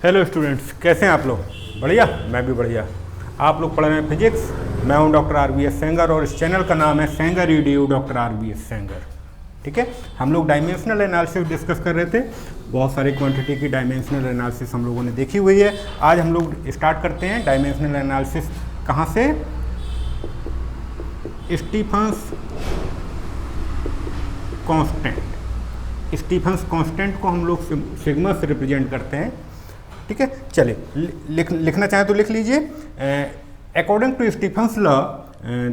Hello students, कैसे हैं आप लोग? बढ़िया, मैं भी बढ़िया। आप लोग पढ़ रहे हैं फिजिक्स। मैं हूं डॉक्टर RBS सेंगर और इस चैनल का नाम है Sengar EDU doctor RBS Sengar. ठीक है, हम लोग डायमेंशनल एनालिसिस डिस्कस कर रहे थे। बहुत सारी क्वांटिटी की डायमेंशनल एनालिसिस हम लोगों ने देखी हुई है। आज हम लोग स्टार्ट करते हैं डायमेंशनल एनालिसिस। कहाँ से? Stephen's constant. स्टीफन्स कांस्टेंट को हम लोग सिग्मा से रिप्रेजेंट करते हैं। ठीक है, चलिए लिखना चाहें तो लिख लीजिए। According to Stefan's law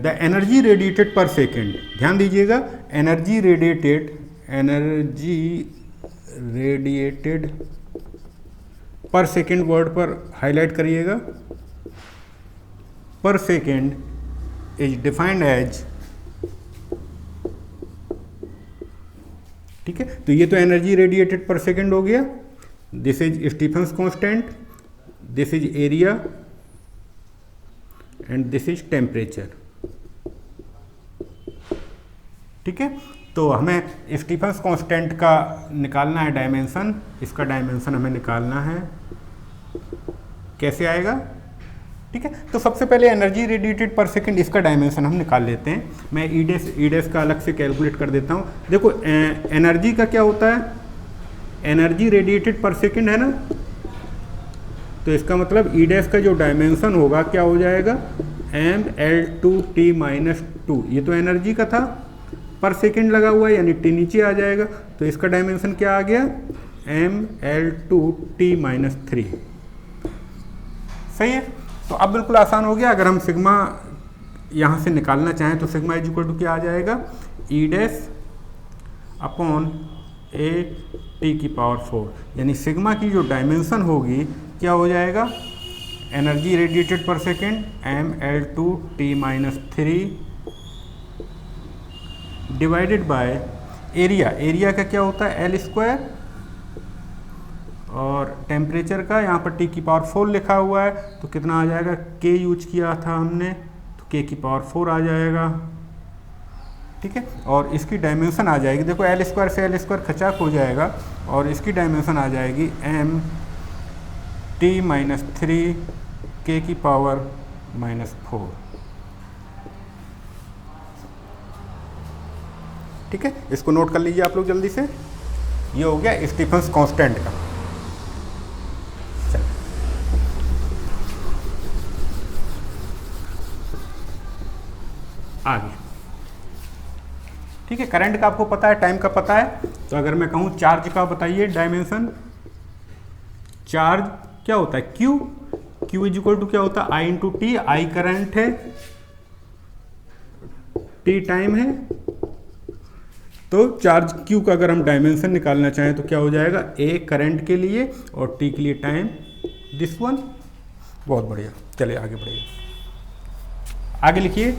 the energy radiated per second, ध्यान दीजिएगा, energy radiated per second word पर हाईलाइट करिएगा। Per second is defined as, ठीक है, तो ये तो एनर्जी रेडिएटेड पर सेकेंड हो गया। This is Stefan's constant, this is area and this is temperature. ठीक है, तो हमें स्टीफन्स कांस्टेंट का निकालना है डायमेंशन। इसका डायमेंशन हमें निकालना है, कैसे आएगा? ठीक है, तो सबसे पहले एनर्जी रेडिएटेड पर सेकंड, इसका डायमेंशन हम निकाल लेते हैं। मैं ईडेस का अलग से कैलकुलेट कर देता हूँ। देखो एनर्जी का क्या होता है, एनर्जी रेडिएटेड पर सेकंड है ना, तो इसका मतलब ईडेस का जो डायमेंशन होगा क्या हो जाएगा, mL2T-2। ये तो एनर्जी का था, पर सेकंड लगा हुआ है यानी टी नीचे आ जाएगा, तो इसका डायमेंशन क्या आ गया, mL2T-3। सही है, तो अब बिल्कुल आसान हो गया। अगर हम सिग्मा यहाँ से निकालना चाहें तो सिग्मा इज इक्वल टू क्या आ जाएगा, ईडेस अपॉन A T⁴, यानी सिग्मा की जो डायमेंशन होगी क्या हो जाएगा, energy radiated per second mL2T-3 divided by area. Area का क्या होता है, L², और टेम्परेचर का यहाँ पर T⁴ लिखा हुआ है, तो कितना आ जाएगा, K यूज किया था हमने, तो K⁴ आ जाएगा। ठीक है, और इसकी डायमेंशन आ जाएगी, देखो L² से L² खचाक हो जाएगा, और इसकी डायमेंशन आ जाएगी MT-3 K⁴ -4। ठीक है, इसको नोट कर लीजिए आप लोग जल्दी से। ये हो गया स्टीफन्स कांस्टेंट का। चल आगे, ठीक है, करंट का आपको पता है, टाइम का पता है, तो अगर मैं कहूँ चार्ज का बताइए डायमेंशन। चार्ज क्या होता है, Q इज इक्वल टू क्या होता है, I×T। I करंट है, T टाइम है, तो चार्ज Q का अगर हम डायमेंशन निकालना चाहें तो क्या हो जाएगा, A करंट के लिए और T के लिए टाइम, दिस वन। बहुत बढ़िया, चलिए आगे बढ़िए। आगे लिखिए,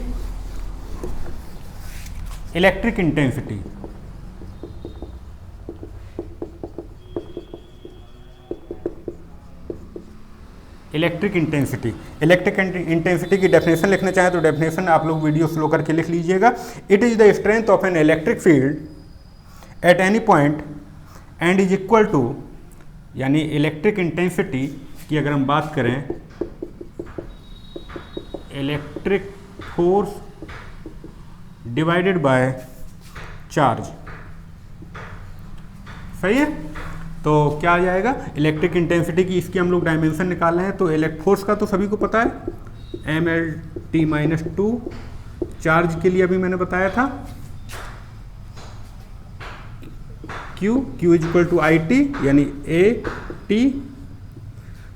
इलेक्ट्रिक इंटेंसिटी। इलेक्ट्रिक इंटेंसिटी की डेफिनेशन लिखना चाहें तो डेफिनेशन आप लोग वीडियो स्लो करके लिख लीजिएगा। It is the strength of an electric field at any point and is equal to, यानी इलेक्ट्रिक इंटेंसिटी की अगर हम बात करें, electric force divided by charge. सही है, तो क्या आ जाएगा, इलेक्ट्रिक इंटेंसिटी की इसकी हम लोग डायमेंशन निकाल रहे हैं, तो इलेक्ट्रिक फोर्स का तो सभी को पता है, mL2। चार्ज के लिए अभी मैंने बताया था Q is equal to IT यानी AT,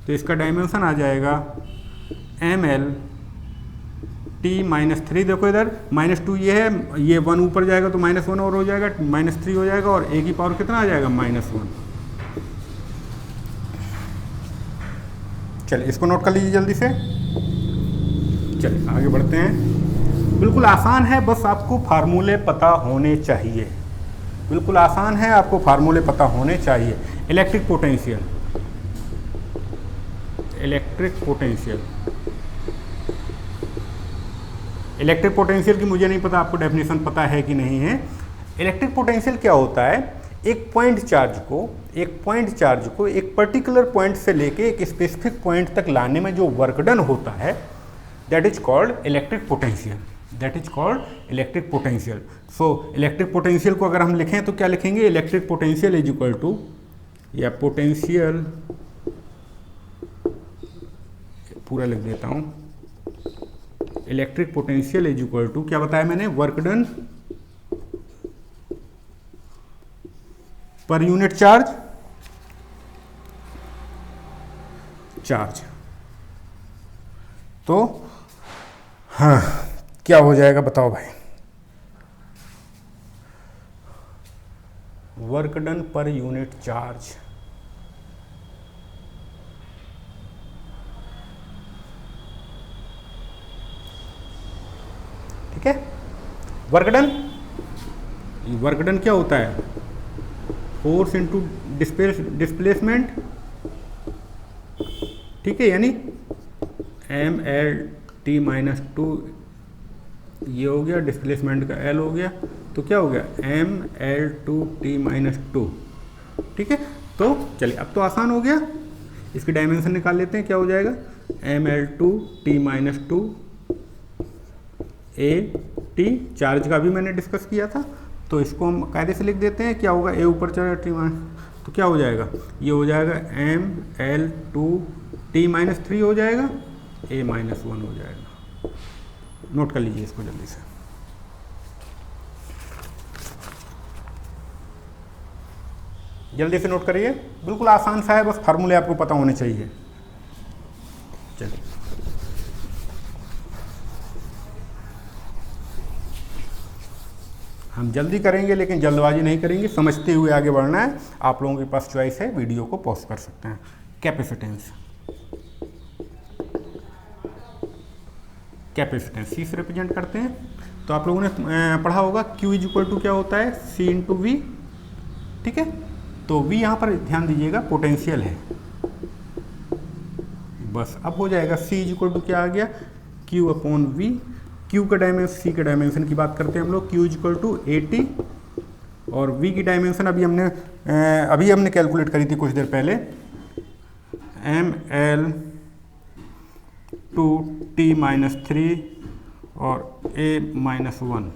तो इसका डायमेंशन आ जाएगा mL2T-3। देखो इधर -2 ये है, ये 1 ऊपर जाएगा तो -1 और हो जाएगा, -3 हो जाएगा, और A की पावर कितना आ जाएगा, -1। चलिए इसको नोट कर लीजिए जल्दी से। चलिए आगे बढ़ते हैं। बिल्कुल आसान है, बस आपको फार्मूले पता होने चाहिए। बिल्कुल आसान है, आपको फार्मूले पता होने चाहिए। इलेक्ट्रिक पोटेंशियल, इलेक्ट्रिक पोटेंशियल की मुझे नहीं पता आपको डेफिनेशन पता है कि नहीं है। इलेक्ट्रिक पोटेंशियल क्या होता है, एक पॉइंट चार्ज को एक पर्टिकुलर पॉइंट से लेके एक स्पेसिफिक पॉइंट तक लाने में जो वर्क डन होता है that is called electric potential. So electric potential को अगर हम लिखें तो क्या लिखेंगे, electric potential is equal to, या पोटेंशियल पूरा लिख देता हूं, electric potential is equal to क्या बताया मैंने, work done per unit charge. तो हाँ क्या हो जाएगा बताओ भाई, work done per unit charge, ठीक है। वर्क डन क्या होता है, फोर्स इनटू डिस्प्लेसमेंट, ठीक है, यानी mL/t - 2 ये हो गया, डिस्प्लेसमेंट का L हो गया, तो क्या हो गया mL/t - 2, ठीक है। तो चलिए अब तो आसान हो गया, इसकी डायमेंशन निकाल लेते हैं, क्या हो जाएगा mL/t - 2 AT, चार्ज का भी मैंने डिस्कस किया था, तो इसको हम कायदे से लिख देते हैं, क्या होगा A ऊपर चला टी तो क्या हो जाएगा, ये हो जाएगा mL/t - 3 हो जाएगा, A - 1 हो जाएगा। नोट कर लीजिए इसको जल्दी से, नोट करिए, बिल्कुल आसान सा है, बस फार्मूले आपको पता होने चाहिए। चलिए हम जल्दी करेंगे लेकिन जल्दबाजी नहीं करेंगे, समझते हुए आगे बढ़ना है। आप लोगों के पास चॉइस है, वीडियो को पॉज कर सकते हैं। कैपेसिटेंस सी से रिप्रेजेंट करते हैं, तो आप लोगों ने पढ़ा होगा Q इज इक्वल टू क्या होता है, C × V, ठीक है। तो V यहाँ पर ध्यान दीजिएगा पोटेंशियल है, बस अब हो जाएगा C इज इक्वल टू क्या आ गया, Q/V। Q का डायमेंशन, C के डायमेंशन की बात करते हैं हम लोग, Q is equal to AT, और V की डायमेंशन अभी हमने कैलकुलेट करी थी कुछ देर पहले, mL/t - 3 और A - 1,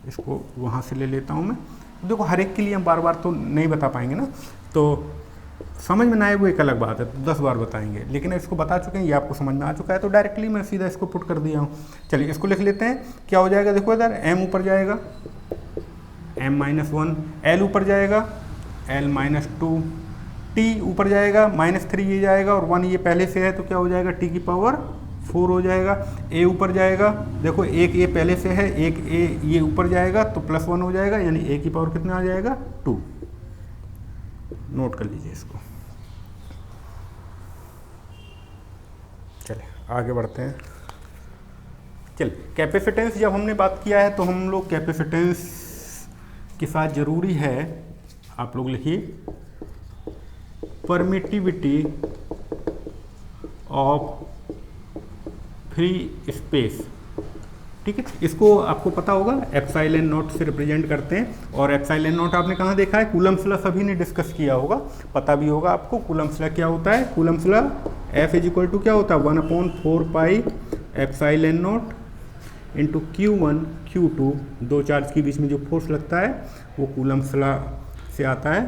इसको वहाँ से ले लेता हूँ मैं। देखो हर एक के लिए हम बार बार तो नहीं बता पाएंगे ना, तो समझ में ना आए वो एक अलग बात है, तो 10 बार बताएंगे, लेकिन इसको बता चुके हैं, ये आपको समझ में आ चुका है, तो डायरेक्टली मैं सीधा इसको पुट कर दिया हूँ। चलिए इसको लिख लेते हैं, क्या हो जाएगा, देखो इधर m ऊपर जाएगा m - 1, L ऊपर जाएगा L - 2, T ऊपर जाएगा -3 ये जाएगा, और 1 ये पहले से है तो क्या हो जाएगा T की पावर 4 हो जाएगा। A ऊपर जाएगा, देखो एक A पहले से है, एक A ये ऊपर जाएगा तो +1 हो जाएगा, यानी A की पावर कितना आ जाएगा 2। नोट कर लीजिए इसको। चलिए आगे बढ़ते हैं। चलिए कैपेसिटेंस जब हमने बात किया है तो हम लोग कैपेसिटेंस के साथ ज़रूरी है, आप लोग लिखिए परमिटिविटी ऑफ फ्री स्पेस, ठीक है। इसको आपको पता होगा एप्सिलॉन नॉट से रिप्रेजेंट करते हैं, और एप्सिलॉन नॉट आपने कहाँ देखा है, कूलम्ब्स लॉ सभी ने डिस्कस किया होगा, पता भी होगा आपको कूलम्ब्स लॉ क्या होता है। Coulomb's law F is equal to क्या होता है 1/4 pi epsilon not into Q1 Q2, दो चार्ज के बीच में जो फोर्स लगता है वो कूलम्ब्स लॉ से आता है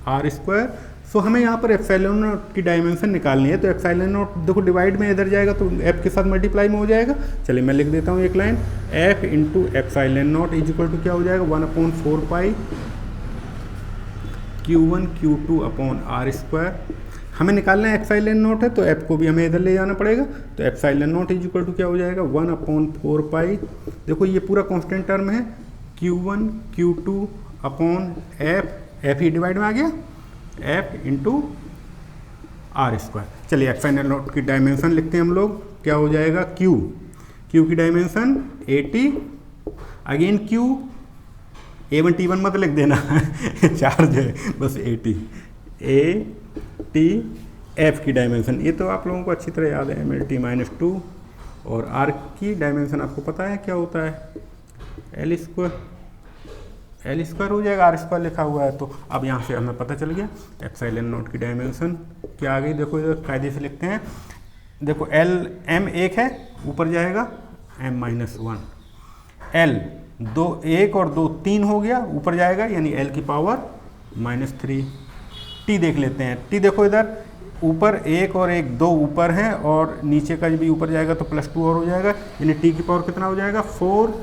R²। सो हमें यहाँ पर एप्सिलॉन नॉट की डायमेंशन निकालनी है, तो एप्सिलॉन नॉट देखो डिवाइड में इधर जाएगा तो F के साथ मल्टीप्लाई में हो जाएगा। चलिए मैं लिख देता हूँ एक line, F into epsilon naught is equal to क्या हो जाएगा 1/4 पाई Q1 Q2 अपॉन R²। हमें निकालना है एप्सिलॉन नॉट है तो F को भी हमें इधर ले जाना पड़ेगा, तो epsilon naught is equal to क्या हो जाएगा 1/4 पाई, देखो ये पूरा कांस्टेंट टर्म है, Q1 Q2 अपॉन F ही डिवाइड में आ गया, F इंटू R²। चलिए एप्सिलॉन नॉट की डायमेंशन लिखते हैं हम लोग, क्या हो जाएगा Q की dimension 80, again Q A1 T1 मत लिख देना चार्ज है बस 80, AT F की डायमेंशन ये तो आप लोगों को अच्छी तरह याद है mL/t - 2, और R की डायमेंशन आपको पता है क्या होता है L²। एल स्क्वायर हो जाएगा, आर स्क्वायर लिखा हुआ है। तो अब यहाँ से हमें पता चल गया एप्सिलॉन नॉट की डायमेंशन क्या आ गई। देखो इधर कायदे से लिखते हैं, देखो एल एम एक है, ऊपर जाएगा m-1, एल दो एक और दो तीन हो गया, ऊपर जाएगा यानी एल की पावर -3। टी देख लेते हैं, टी देखो इधर ऊपर एक और एक दो ऊपर हैं और नीचे का भी ऊपर जाएगा तो +2 और हो जाएगा, यानी टी की पावर कितना हो जाएगा 4,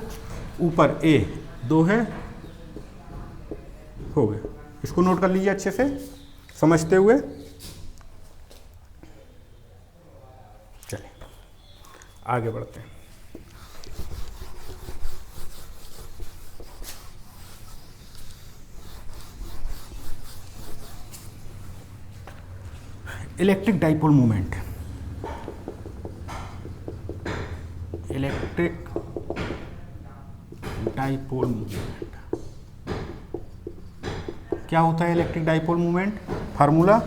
ऊपर ए 2 है, हो गया। इसको नोट कर लीजिए अच्छे से समझते हुए। चलिए आगे बढ़ते हैं। Electric dipole moment, electric dipole moment क्या होता है? इलेक्ट्रिक डाइपोल मोमेंट फार्मूला,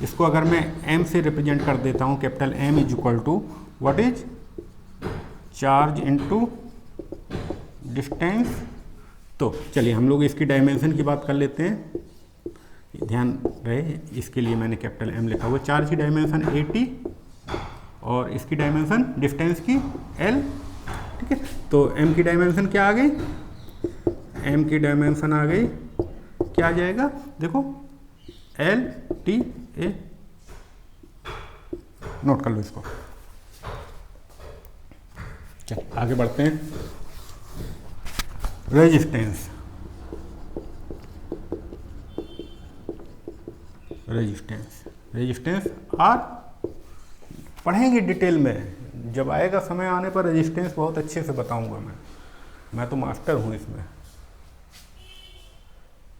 इसको अगर मैं m से रिप्रेजेंट कर देता हूँ, capital M is equal to what is charge into distance. तो चलिए हम लोग इसकी डायमेंशन की बात कर लेते हैं, ध्यान रहे इसके लिए मैंने कैपिटल M लिखा हुआ। चार्ज की डायमेंशन 80 और इसकी डायमेंशन डिस्टेंस की L, ठीक है। तो M की डायमेंशन क्या आ गई? M की डायमेंशन आ गई, क्या आ जाएगा देखो L T A, नोट कर लो इसको। चलिए आगे बढ़ते हैं। रेजिस्टेंस, रेजिस्टेंस, रेजिस्टेंस आर पढ़ेंगे डिटेल में, जब आएगा समय आने पर रेजिस्टेंस बहुत अच्छे से बताऊंगा मैं तो मास्टर हूँ इसमें।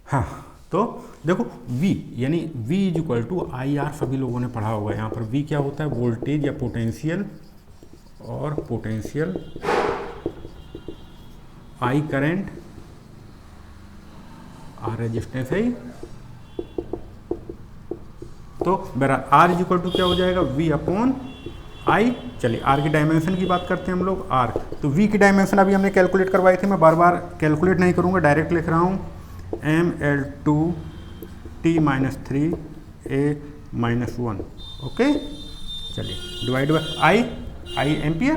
हाँ तो देखो V यानी V is equal to I R, सभी लोगों ने पढ़ा होगा। यहाँ पर V क्या होता है? वोल्टेज या पोटेंशियल, और potential I current, R resistance है। तो मेरा R इज इक्वल टू क्या हो जाएगा? V upon I। चलिए R की डायमेंशन की बात करते हैं हम लोग। R तो V की डायमेंशन अभी हमने कैलकुलेट करवाई थी, मैं बार बार कैलकुलेट नहीं करूँगा, डायरेक्ट लिख रहा हूँ mL2 T-3 A-1, ओके। चलिए divide by I ampere,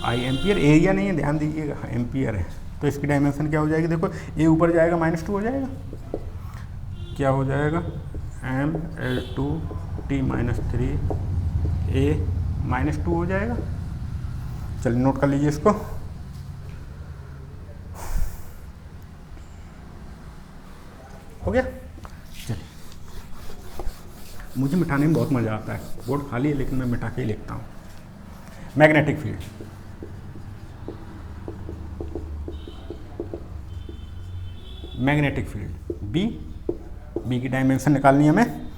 I ampere, area नहीं है ध्यान दीजिएगा, एम्पियर है। तो इसकी डायमेंशन क्या हो जाएगी? देखो A ऊपर जाएगा -2 हो जाएगा, क्या हो जाएगा mL2 T-3 A-2 हो जाएगा। चलिए नोट कर लीजिए इसको। हो गया। चलिए मुझे मिटाने में बहुत मज़ा आता है, बोर्ड खाली है लेकिन मैं मिटा के ही लिखता हूँ। Magnetic field, magnetic field B की डायमेंशन निकालनी है हमें।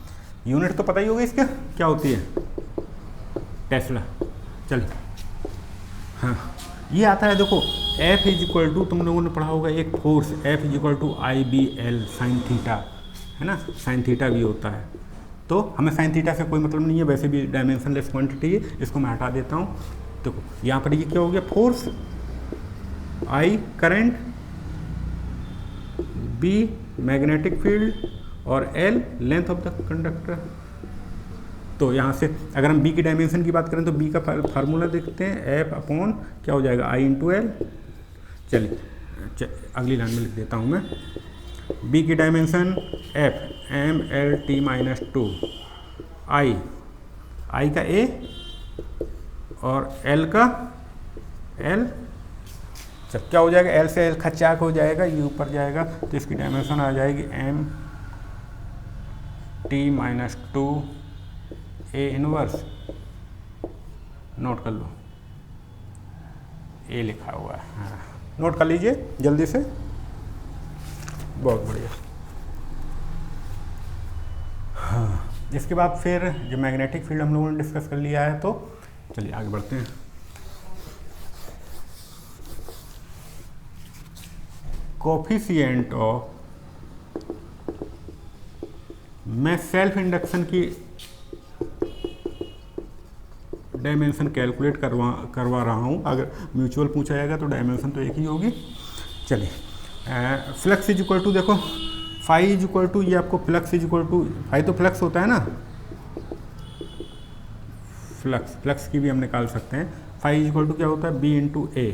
यूनिट तो पता ही होगा इसका क्या होती है, टेस्ला। चलिए हाँ ये आता है देखो F इज इक्वल टू, तुम लोगों ने पढ़ा होगा एक force F is equal to IBL sine theta, है ना, साइन थीटा भी होता है। तो हमें साइन थीटा से कोई मतलब नहीं है, वैसे भी डायमेंशन लेस क्वांटिटी है, इसको मैं हटा देता हूँ। देखो यहाँ पर ये क्या हो गया, force I current, B magnetic field और L length of the conductor. तो यहाँ से अगर हम B की डायमेंशन की बात करें तो B का फार्मूला देखते हैं, F अपॉन क्या हो जाएगा I इंटू L। चलिए अगली लाइन में लिख देता हूँ मैं, B की डायमेंशन F mL/T-2, I का A और L का L। जब क्या हो जाएगा, L से L खचाक हो जाएगा, ये ऊपर जाएगा तो इसकी डायमेंशन आ जाएगी m/T-2 A इनवर्स। नोट कर लो, A लिखा हुआ है, हाँ नोट कर लीजिए जल्दी से, बहुत बढ़िया। हाँ इसके बाद फिर जो मैग्नेटिक फील्ड हम लोगों ने डिस्कस कर लिया है, तो चलिए आगे बढ़ते हैं। कोफिशिएंट ऑफ, मैं सेल्फ इंडक्शन की डायमेंशन कैलकुलेट करवा रहा हूँ। अगर म्यूचुअल पूछा जाएगा तो डायमेंशन तो एक ही होगी। चलिए फ्लक्स इज इक्वल टू, देखो फाई इज इक्वल टू, ये आपको flux is equal to, phi तो फ्लक्स होता है ना, फ्लक्स की भी हम निकाल सकते हैं। फाई इज इक्वल टू क्या होता है, बी इंटू ए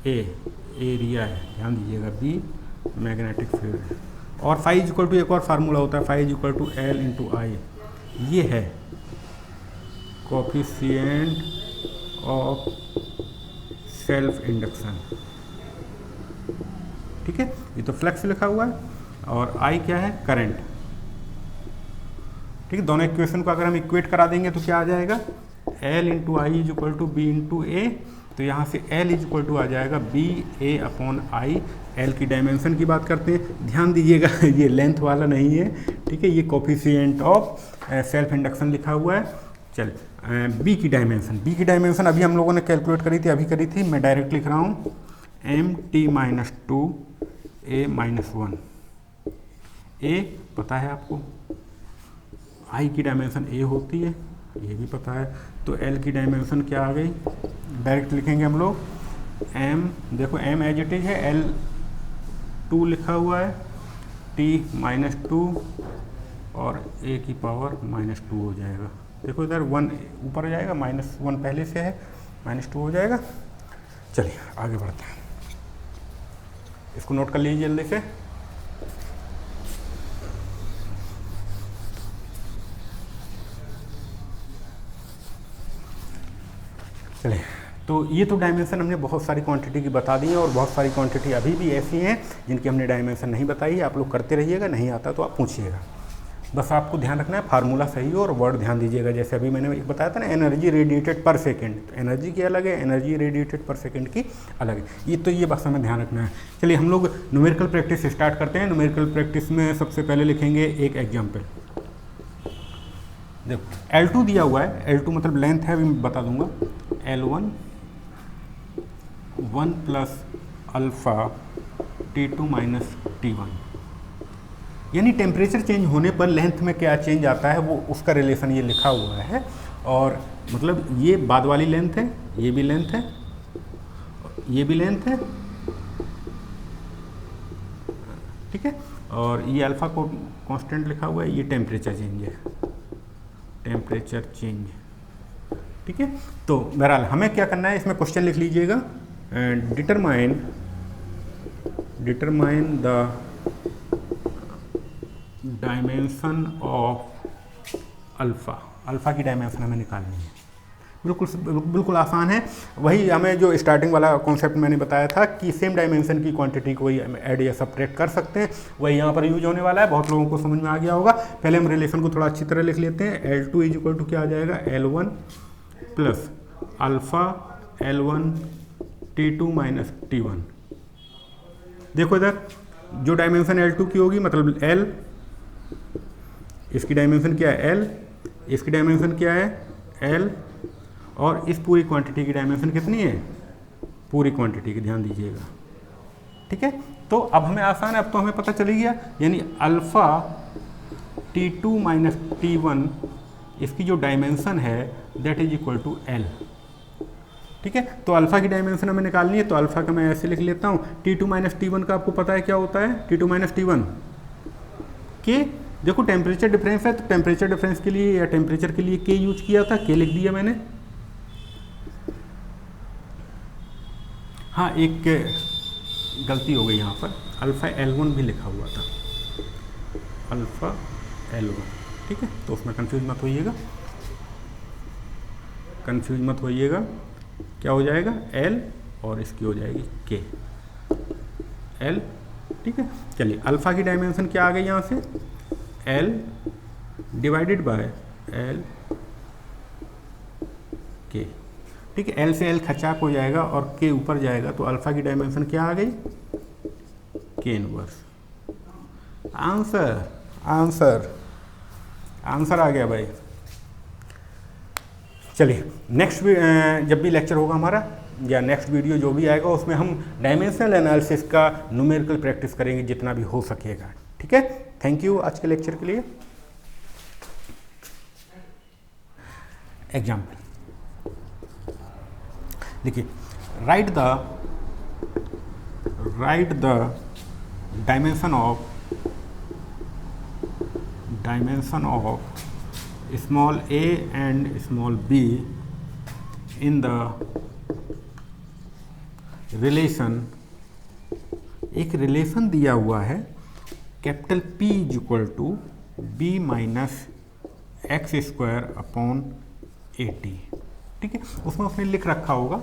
एरिया है, ध्यान दीजिएगा, बी मैग्नेटिक फील्ड। और फाई इज इक्वल टू एक और फार्मूला होता है, phi is equal to L into I, ये है कोफिशिएंट ऑफ सेल्फ इंडक्शन। ठीक है, ये तो फ्लक्स लिखा हुआ है, और आई क्या है, करंट। ठीक है, दोनों इक्वेशन को अगर हम इक्वेट करा देंगे तो क्या आ जाएगा, L into I is equal to B into A. तो यहाँ से एल इज इक्वल टू आ जाएगा B A upon I. L की डायमेंशन की बात करते हैं, ध्यान दीजिएगा ये लेंथ वाला नहीं है, ठीक है, ये कोफिशिएंट ऑफ सेल्फ इंडक्शन लिखा हुआ है। चल बी की डायमेंशन अभी हम लोगों ने कैलकुलेट करी थी, अभी करी थी, मैं डायरेक्ट लिख रहा हूँ, M T minus to A minus one. ए पता है आपको, आई की डायमेंशन ए होती है, ये भी पता है। तो एल की डायमेंशन क्या आ गई, डायरेक्ट लिखेंगे हम लोग, एम, देखो एम एज इट इज है, एल 2 लिखा हुआ है, टी माइनस टू और ए की पावर माइनस टू हो जाएगा। देखो इधर 1 ऊपर आ जाएगा, माइनस 1 पहले से है, माइनस 2 हो जाएगा। चलिए आगे बढ़ते हैं, इसको नोट कर लीजिए जल्दी से। चलिए, तो ये तो डायमेंशन हमने बहुत सारी क्वांटिटी की बता दी है, और बहुत सारी क्वांटिटी अभी भी ऐसी हैं जिनकी हमने डायमेंशन नहीं बताई है। आप लोग करते रहिएगा, नहीं आता तो आप पूछिएगा। बस आपको ध्यान रखना है फार्मूला सही हो और वर्ड ध्यान दीजिएगा। जैसे अभी मैंने बताया था ना, एनर्जी रेडिएटेड पर सेकेंड, तो एनर्जी की अलग है, एनर्जी रेडिएटेड पर सेकेंड की अलग है। ये बस हमें ध्यान रखना है। चलिए हम लोग न्यूमेरिकल प्रैक्टिस स्टार्ट करते हैं। न्यूमेरिकल प्रैक्टिस में सबसे पहले लिखेंगे एक एग्जाम्पल। देखो L2 दिया हुआ है, L2 मतलब लेंथ है, अभी मैं बता दूंगा, L1 1 plus alpha T2 minus T1, यानी टेम्परेचर चेंज होने पर लेंथ में क्या चेंज आता है वो उसका रिलेशन ये लिखा हुआ है। और मतलब ये बाद वाली लेंथ है, ये भी लेंथ है, ये भी लेंथ है, ठीक है, और ये अल्फ़ा को कांस्टेंट लिखा हुआ है, ये टेम्परेचर चेंज है, टेम्परेचर चेंज, ठीक है। तो बहरहाल हमें क्या करना है, इसमें क्वेश्चन लिख लीजिएगा, determine the dimension of alpha. Alpha की डायमेंशन हमें निकालनी है, बिल्कुल आसान है। वही हमें जो स्टार्टिंग वाला कॉन्सेप्ट मैंने बताया था कि सेम डायमेंशन की क्वांटिटी को ऐड या सब्ट्रैक्ट कर सकते हैं, वही यहाँ पर यूज होने वाला है। बहुत लोगों को समझ में आ गया होगा। पहले हम रिलेशन को थोड़ा अच्छी तरह लिख लेते हैं। L2 इज इक्वल टू क्या आ जाएगा, L1 plus alpha L1 T2 minus T1। देखो इधर जो डायमेंशन L2 की होगी, मतलब L, इसकी डायमेंशन क्या है L, इसकी डायमेंशन क्या है L, और इस पूरी क्वांटिटी की डायमेंशन कितनी है, पूरी क्वांटिटी की, ध्यान दीजिएगा, ठीक है। तो अब हमें आसान है, अब तो हमें पता चली गया, यानी अल्फ़ा T2 माइनस T1 इसकी जो डायमेंशन है that is equal to L, ठीक है। तो अल्फ़ा की डायमेंशन हमें निकालनी है, तो अल्फ़ा का मैं ऐसे लिख लेता हूँ, T2 माइनस T1 का आपको पता है क्या होता है, T2 माइनस T1 के, देखो टेम्परेचर डिफरेंस है, तो टेम्परेचर डिफरेंस के लिए या टेम्परेचर के लिए K यूज किया था, K लिख दिया मैंने। हाँ, एक गलती हो गई यहाँ पर, अल्फ़ा L1 भी लिखा हुआ था, अल्फ़ा L1, ठीक है। तो उसमें कंफ्यूज मत होइएगा, क्या हो जाएगा L और इसकी हो जाएगी K, L, ठीक है। चलिए अल्फ़ा की डायमेंशन क्या आ गई यहाँ से, L divided by L K, ठीक है। L से L खचाक हो जाएगा और K ऊपर जाएगा, तो अल्फ़ा की डायमेंशन क्या आ गई, K इनवर्स। आंसर आ गया भाई। चलिए नेक्स्ट जब भी लेक्चर होगा हमारा या नेक्स्ट वीडियो जो भी आएगा उसमें हम डायमेंशनल एनालिसिस का न्यूमेरिकल प्रैक्टिस करेंगे जितना भी हो सकेगा, ठीक है। थैंक यू आज के लेक्चर के लिए। एग्जाम्पल देखिए, write the dimension of small a and small b in the relation, एक रिलेशन दिया हुआ है capital P is equal to b minus x square upon 80, ठीक है। उसमें उसने लिख रखा होगा,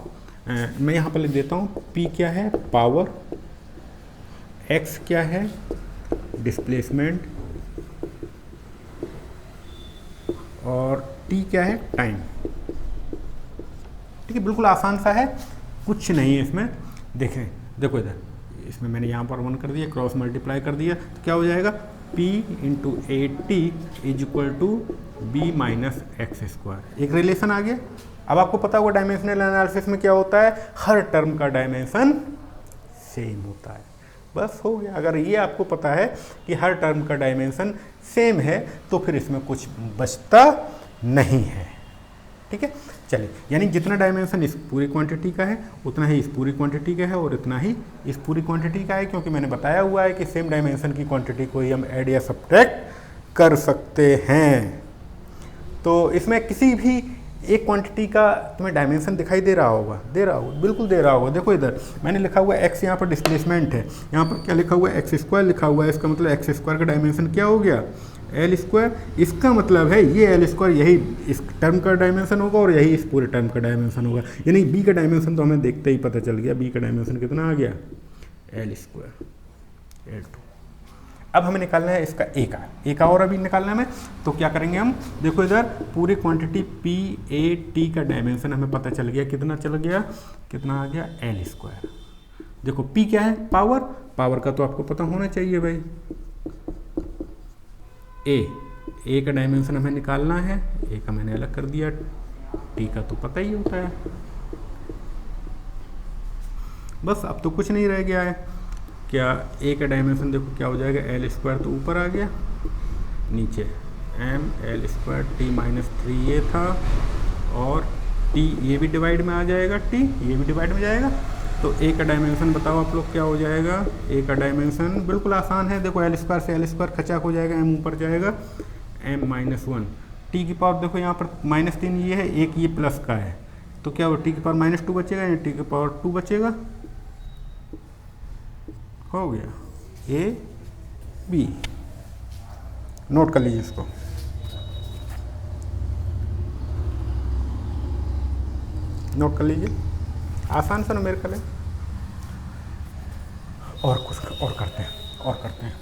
मैं यहाँ पर लिख देता हूँ, P क्या है पावर, x क्या है डिस्प्लेसमेंट और t क्या है टाइम, ठीक है। बिल्कुल आसान सा है, कुछ नहीं है इसमें। देखें, देखो इधर, इसमें मैंने यहाँ पर 1 कर दिया, क्रॉस मल्टीप्लाई कर दिया, तो क्या हो जाएगा P into 80 is equal to B minus x square. एक रिलेशन आ गया। अब आपको पता होगा डायमेंशनल एनालिसिस में क्या होता है, हर टर्म का डायमेंशन सेम होता है, बस हो गया। अगर ये आपको पता है कि हर टर्म का डायमेंशन सेम है तो फिर इसमें कुछ बचता नहीं है, ठीक है। चलिए, यानी जितना डायमेंशन इस पूरी क्वांटिटी का है उतना ही इस पूरी क्वांटिटी का है और इतना ही इस पूरी क्वांटिटी का है, क्योंकि मैंने बताया हुआ है कि सेम डायमेंशन की क्वांटिटी को ही हम ऐड या सब्ट्रैक्ट कर सकते हैं। तो इसमें किसी भी एक क्वांटिटी का तुम्हें डायमेंशन दिखाई दे रहा होगा, बिल्कुल दे रहा होगा। देखो इधर मैंने लिखा हुआ है x, यहाँ पर डिस्प्लेसमेंट है, यहाँ पर क्या लिखा हुआ है एक्स स्क्वायर लिखा हुआ है, इसका मतलब एक्स स्क्वायर का डायमेंशन क्या हो गया एल स्क्वायर। इसका मतलब है ये एल स्क्वायर यही इस टर्म का डायमेंशन होगा और यही इस पूरे टर्म का डायमेंशन होगा, यानी बी का डायमेंशन तो हमें देखते ही पता चल गया, बी का डायमेंशन कितना आ गया एल स्क्वायर L2। अब हमें निकालना है इसका ए का और अभी निकालना है हमें, तो क्या करेंगे हम, देखो इधर पूरी क्वांटिटी पी ए टी का डायमेंशन हमें पता चल गया, कितना आ गया एल स्क्वायर। देखो पी क्या है पावर का तो आपको पता होना चाहिए भाई, ए का डायमेंशन हमें निकालना है, ए का मैंने अलग कर दिया, टी का तो पता ही होता है। बस अब तो कुछ नहीं रह गया है, क्या ए का डायमेंशन देखो क्या हो जाएगा एल स्क्वायर तो ऊपर आ गया, नीचे M L square T minus 3 a था और टी ये भी डिवाइड में आ जाएगा, टी ये भी डिवाइड में जाएगा। तो ए का डायमेंशन बताओ आप लोग क्या हो जाएगा, ए का डायमेंशन बिल्कुल आसान है, देखो एल स्क्वायर से एल स्क्वायर खचाक हो जाएगा, एम ऊपर जाएगा एम माइनस 1, टी की पावर देखो यहाँ पर -3 ये है, एक ये प्लस का है, तो क्या हो टी की पावर -2 बचेगा या टी की पावर 2 बचेगा, हो गया ए बी। नोट कर लीजिए इसको, नोट कर लीजिए, आसान सा न्यूमेरिकल है। और कुछ और करते हैं,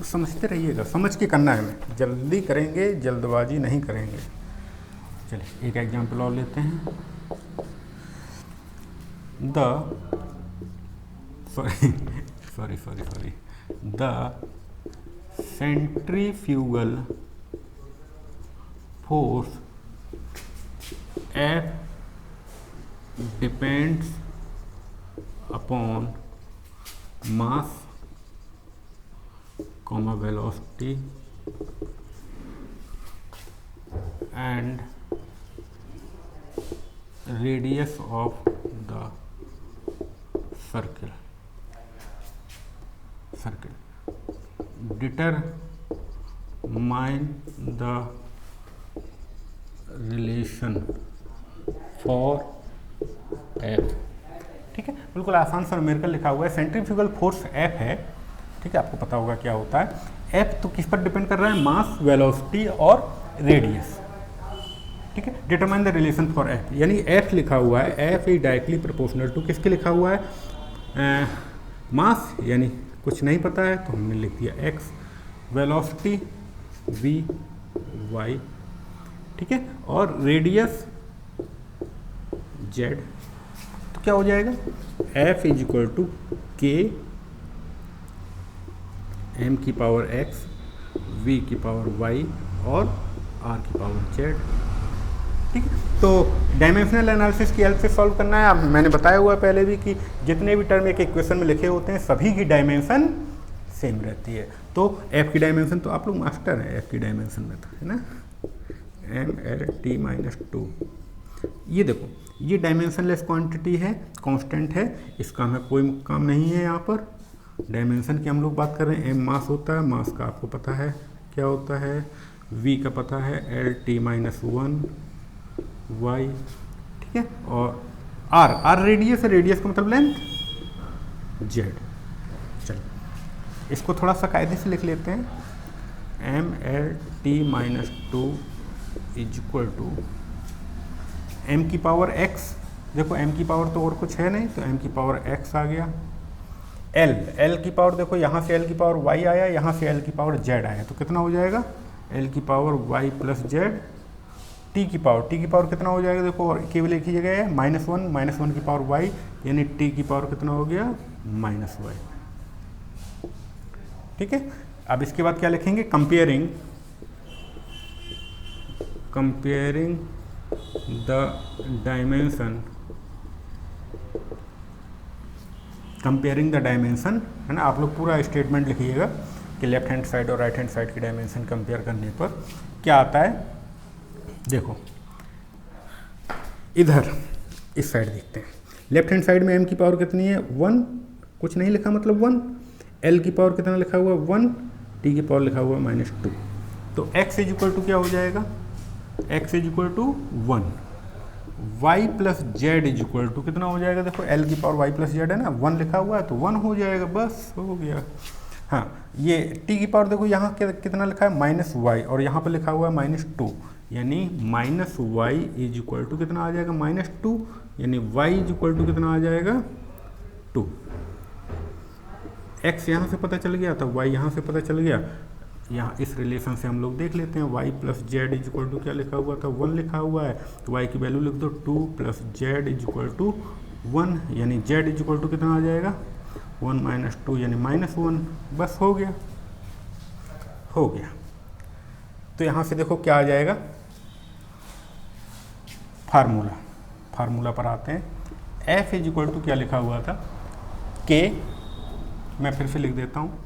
समझते रहिएगा, समझ के करना है हमें, जल्दी करेंगे जल्दबाजी नहीं करेंगे। चलिए एक एग्जाम्पल और लेते हैं, the centrifugal force F depends upon mass, velocity and radius of the circle. Determine the relation for F, ठीक है। बिल्कुल आसान सा न्यूमेरिकल लिखा हुआ है, सेंट्रीफ्यूगल फोर्स F है, ठीक है, आपको पता होगा क्या होता है। F तो किस पर डिपेंड कर रहा है, मास, वेलोसिटी और रेडियस, ठीक है। Determine the relation for F, यानी F लिखा हुआ है, F is directly proportional to किसके लिखा हुआ है, मास, यानी कुछ नहीं पता है तो हमने लिख दिया x, वेलोसिटी v y, ठीक है, और रेडियस z, तो क्या हो जाएगा F is equal to k m की पावर x, v की पावर y और r की पावर z, ठीक है। तो डायमेंशनल एनालिसिस की हेल्प से सॉल्व करना है। अब मैंने बताया हुआ पहले भी कि जितने भी टर्म एक इक्वेशन में लिखे होते हैं सभी की डायमेंशन सेम रहती है। तो f की डायमेंशन तो आप लोग मास्टर हैं f की डायमेंशन में, तो है ना। M L T minus two. ये देखो, ये डायमेंशनलेस क्वांटिटी है, कांस्टेंट है, इसका हमें कोई काम नहीं है यहाँ पर। डायमेंशन की हम लोग बात कर रहे हैं, एम मास होता है, मास का आपको पता है क्या होता है, वी का पता है L T minus one Y, ठीक है। और आर, आर रेडियस है, रेडियस का मतलब लेंथ, जेड। चलो इसको थोड़ा सा कायदे से लिख लेते हैं, M L T minus two is equal to M की पावर एक्स। देखो एम की पावर तो और कुछ है नहीं, तो एम की पावर एक्स आ गया। एल, एल की पावर देखो यहाँ से एल की पावर वाई आया, यहाँ से एल की पावर जेड आया, तो कितना हो जाएगा, एल की power Y plus Z. T की पावर कितना हो जाएगा, देखो और केवल एक ही जगह है, माइनस वन की पावर वाई, यानी टी की पावर कितना हो गया, माइनस वाई। ठीक है। अब इसके बाद क्या लिखेंगे, कंपेयरिंग द डायमेंशन, है ना। आप लोग पूरा स्टेटमेंट लिखिएगा कि लेफ्ट हैंड साइड और राइट हैंड साइड की डायमेंशन कंपेयर करने पर क्या आता है। देखो इधर इस साइड देखते हैं, लेफ्ट हैंड साइड में एम की पावर कितनी है, वन, कुछ नहीं लिखा मतलब वन। एल की पावर कितना लिखा हुआ है, वन। टी की पावर लिखा हुआ है माइनस टू। तो एक्स इज इक्वल टू क्या हो जाएगा, x is equal to one. y plus Z is equal to कितना हो जाएगा, देखो एल की पावर y प्लस जेड है ना, वन लिखा हुआ है तो वन हो जाएगा, बस हो गया। हाँ, ये t की पावर देखो यहाँ कितना लिखा है, माइनस वाई, और यहाँ पर लिखा हुआ है माइनस टू, यानी minus Y is equal to कितना आ जाएगा, माइनस टू, यानी y इज इक्वल टू कितना आ जाएगा, टू। x यहाँ से पता चल गया था, y यहाँ से पता चल गया, यहाँ इस रिलेशन से हम लोग देख लेते हैं, y plus Z is equal to क्या लिखा हुआ था, वन लिखा हुआ है, तो y की वैल्यू लिख दो, two plus Z is equal to one, यानी z इज इक्वल टू कितना आ जाएगा, वन माइनस टू, यानी माइनस वन, बस हो गया, हो गया। तो यहाँ से देखो क्या आ जाएगा, फार्मूला पर आते हैं। f इज इक्वल टू क्या लिखा हुआ था, k, मैं फिर से लिख देता हूँ,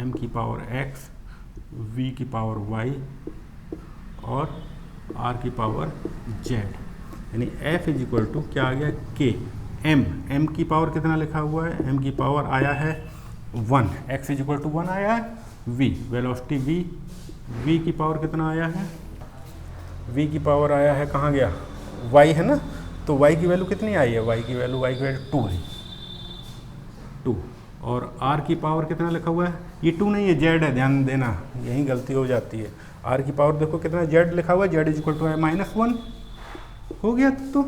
m की पावर x, v की पावर y और r की पावर z, यानी f इज इक्वल टू क्या आ गया, k। m की पावर कितना लिखा हुआ है, m की पावर आया है one, x is equal to one आया है, v वेलोसिटी v की पावर कितना आया है, v की पावर आया है, कहाँ गया, y है ना, तो y की वैल्यू कितनी आई है, y की वैल्यू टू है, टू। और r की पावर कितना लिखा हुआ है, ये टू नहीं है, z है, ध्यान देना, यही गलती हो जाती है। r की पावर देखो कितना, z लिखा हुआ है, z इज इक्वल टू है माइनस वन, हो गया। तो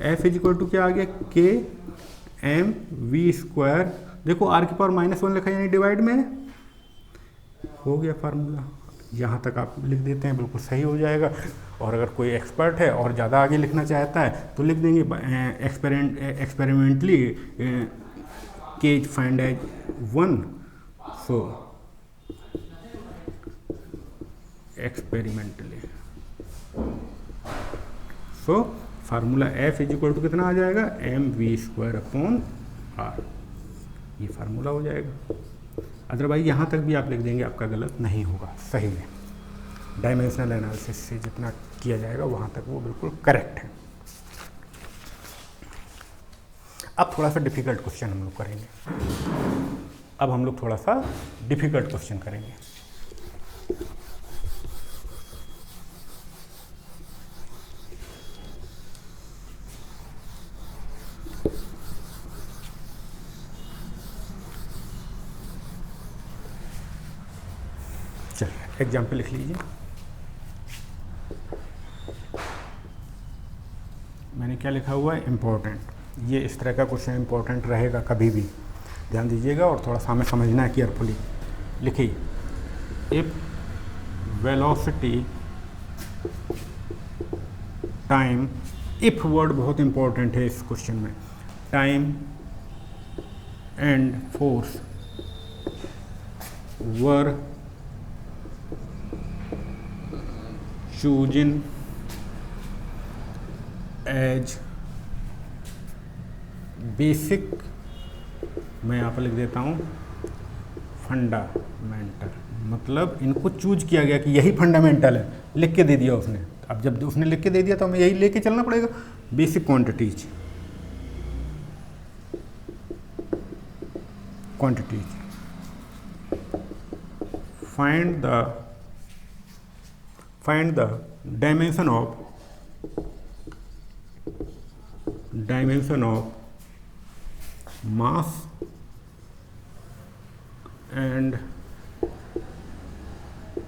f इज इक्वल टू क्या आ गया, k m v स्क्वायर, देखो r की पावर माइनस वन लिखा है, यानी डिवाइड में हो गया फार्मूला। यहाँ तक आप लिख देते हैं, बिल्कुल सही हो जाएगा। और अगर कोई एक्सपर्ट है और ज़्यादा आगे लिखना चाहता है तो लिख देंगे experimentally k is find as 1, so experimentally, so formula f is equal to कितना आ जाएगा, M V square upon R, ये फार्मूला हो जाएगा। अदरवाइज यहाँ तक भी आप लिख देंगे, आपका गलत नहीं होगा, सही में डायमेंशनल एनालिसिस से जितना किया जाएगा वहाँ तक वो बिल्कुल करेक्ट है। अब थोड़ा सा डिफिकल्ट क्वेश्चन हम लोग करेंगे, अब हम लोग थोड़ा सा डिफिकल्ट क्वेश्चन करेंगे। चलिए एग्जाम्पल लिख लीजिए। मैंने क्या लिखा हुआ है, इम्पोर्टेंट। ये इस तरह का क्वेश्चन इंपॉर्टेंट रहेगा कभी भी, ध्यान दीजिएगा और थोड़ा सा हमें समझना है केयरफुली। लिखिए, if velocity time, if word बहुत इंपॉर्टेंट है इस क्वेश्चन में, time and force were chosen as basic, मैं यहाँ पर लिख देता हूँ फंडामेंटल मतलब इनको चूज किया गया कि यही फंडामेंटल है, लिख के दे दिया उसने। अब जब उसने लिख के दे दिया तो हमें यही लेके चलना पड़ेगा। Basic quantities, find the dimension of mass and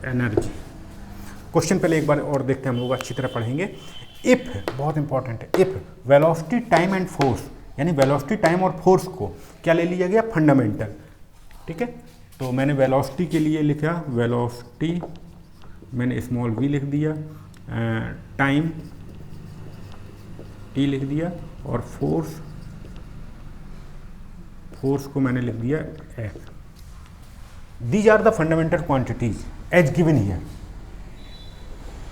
energy. Question पहले एक बार और देखते हैं, हम लोग अच्छी तरह पढ़ेंगे। इफ, बहुत इंपॉर्टेंट है, if velocity, time and force, यानी वेलोसिटी, टाइम और फोर्स को क्या ले लिया गया, फंडामेंटल। ठीक है, तो मैंने वेलोसिटी के लिए लिखा, वेलोसिटी मैंने स्मॉल v लिख दिया, टाइम t लिख दिया, और फोर्स को मैंने लिख दिया f। These are the fundamental quantities as given here.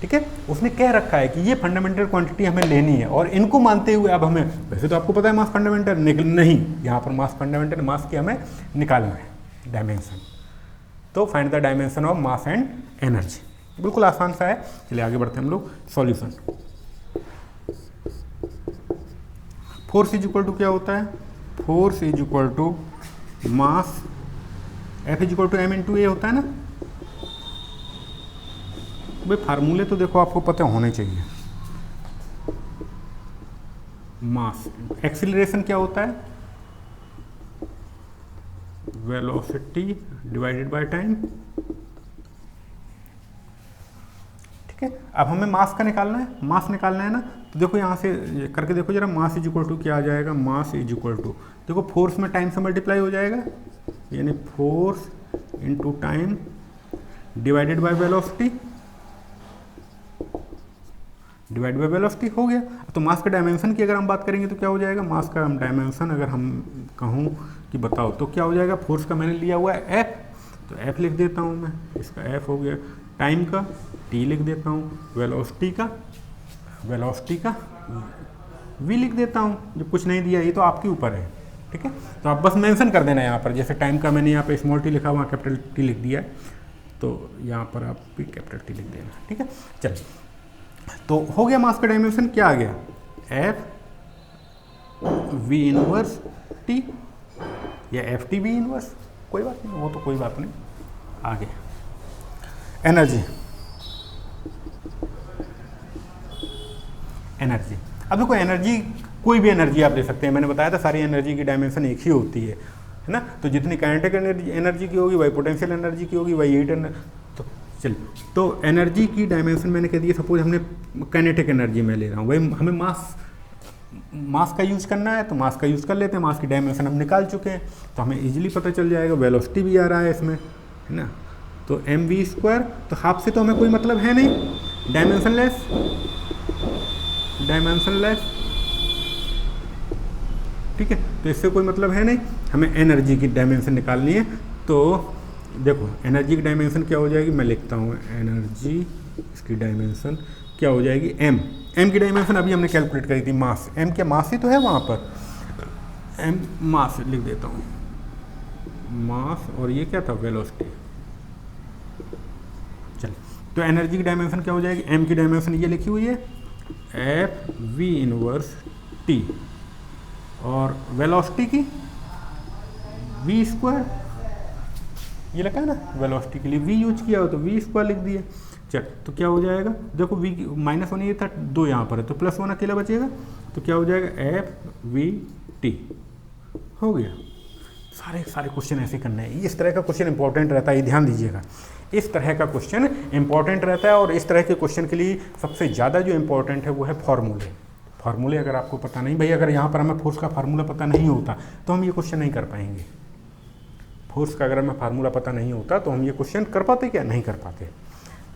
ठीक है, उसने कह रखा है कि ये फंडामेंटल क्वांटिटी हमें लेनी है, और इनको मानते हुए अब हमें, वैसे तो आपको पता है मास फंडामेंटल, नहीं, यहाँ पर मास फंडामेंटल, मास की हमें निकालना है डायमेंशन। तो find the dimension of mass and energy. बिल्कुल आसान सा है। चलिए आगे बढ़ते हैं हम लोग। Solution, force is equal to क्या होता है, force is equal to mass, F is equal to m into a होता है ना। भाई फार्मूले तो देखो आपको पता होने चाहिए। मास, एक्सीलरेशन क्या होता है, वेलोसिटी डिवाइडेड बाय टाइम। ठीक है, अब हमें मास का निकालना है, मास निकालना है ना। तो देखो यहाँ से करके देखो जरा, मास इज इक्वल टू क्या आ जाएगा, मास इज इक्वल टू, देखो फोर्स में टाइम से मल्टीप्लाई हो जाएगा, यानी force into time divided by velocity, divide by velocity हो गया। तो मास के डायमेंशन की अगर हम बात करेंगे तो क्या हो जाएगा, मास का डायमेंशन अगर हम कहूँ कि बताओ तो क्या हो जाएगा, फोर्स का मैंने लिया हुआ है F, तो F लिख देता हूँ मैं, इसका F हो गया, टाइम का T लिख देता हूँ, वेलोसिटी का V लिख देता हूँ। जब कुछ नहीं दिया, ये तो आपके ऊपर है। ठीक है, तो आप बस मेंशन कर देना यहाँ पर, जैसे टाइम का मैंने यहाँ पे स्मॉल t लिखा, वहाँ कैपिटल T लिख दिया है, तो यहाँ पर आप भी कैपिटल T लिख देना। ठीक है, चलिए, तो हो गया मास का डायमेंशन, क्या आ गया, F V इनवर्स T या FT V इनवर्स, कोई बात नहीं, वो तो कोई बात नहीं। आगे एनर्जी, अब देखो एनर्जी, कोई भी एनर्जी आप ले सकते हैं। मैंने बताया था सारी एनर्जी की डायमेंशन एक ही होती है ना। तो जितनी काइनेटिक एनर्जी की होगी वही पोटेंशियल एनर्जी की होगी, वही हीट एनर्जी। तो चलिए, तो एनर्जी की डायमेंशन मैंने कह दिया, सपोज हमने काइनेटिक एनर्जी में ले रहा हूँ, वही हमें मास का यूज़ करना है, तो मास का यूज़ कर लेते हैं। मास की डायमेंशन हम निकाल चुके हैं, तो हमें इजीली पता चल जाएगा। वेलोसिटी भी आ रहा है इसमें, है ना, तो mv², तो हाफ से तो हमें कोई मतलब है नहीं, डायमेंशनलेस, ठीक है, तो इससे कोई मतलब है नहीं। हमें एनर्जी की डायमेंशन निकालनी है, तो देखो एनर्जी की डायमेंशन क्या हो जाएगी, मैं लिखता हूँ एनर्जी, इसकी डायमेंशन क्या हो जाएगी, m की डायमेंशन अभी हमने कैलकुलेट करी थी, मास, m क्या मास ही तो है वहाँ पर, m मास लिख देता हूँ, मास, और ये क्या था, वेलोसिटी। चलिए, तो एनर्जी की डायमेंशन क्या हो जाएगी, m की डायमेंशन ये लिखी हुई है, F V इनवर्स T, और वेलोसिटी की v², ये लिखा है ना, वेलोसिटी के लिए v यूज किया हो तो v² लिख दिए। चल, तो क्या हो जाएगा, देखो v -1 ये था, 2 यहाँ पर है, तो +1 अकेला बचेगा, तो क्या हो जाएगा, FVT हो गया। सारे क्वेश्चन ऐसे करने हैं, इस तरह का क्वेश्चन इंपॉर्टेंट रहता है, ये ध्यान दीजिएगा, इस तरह का क्वेश्चन इंपॉर्टेंट रहता है। और इस तरह के क्वेश्चन के लिए सबसे ज़्यादा जो इंपॉर्टेंट है वो है फार्मूले अगर आपको पता नहीं, भाई अगर यहाँ पर हमें फोर्स का फार्मूला पता नहीं होता तो हम ये क्वेश्चन नहीं कर पाएंगे। फोर्स का अगर हमें फार्मूला पता नहीं होता तो हम ये क्वेश्चन कर पाते क्या, नहीं कर पाते।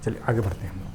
चलिए आगे बढ़ते हैं हम लोग।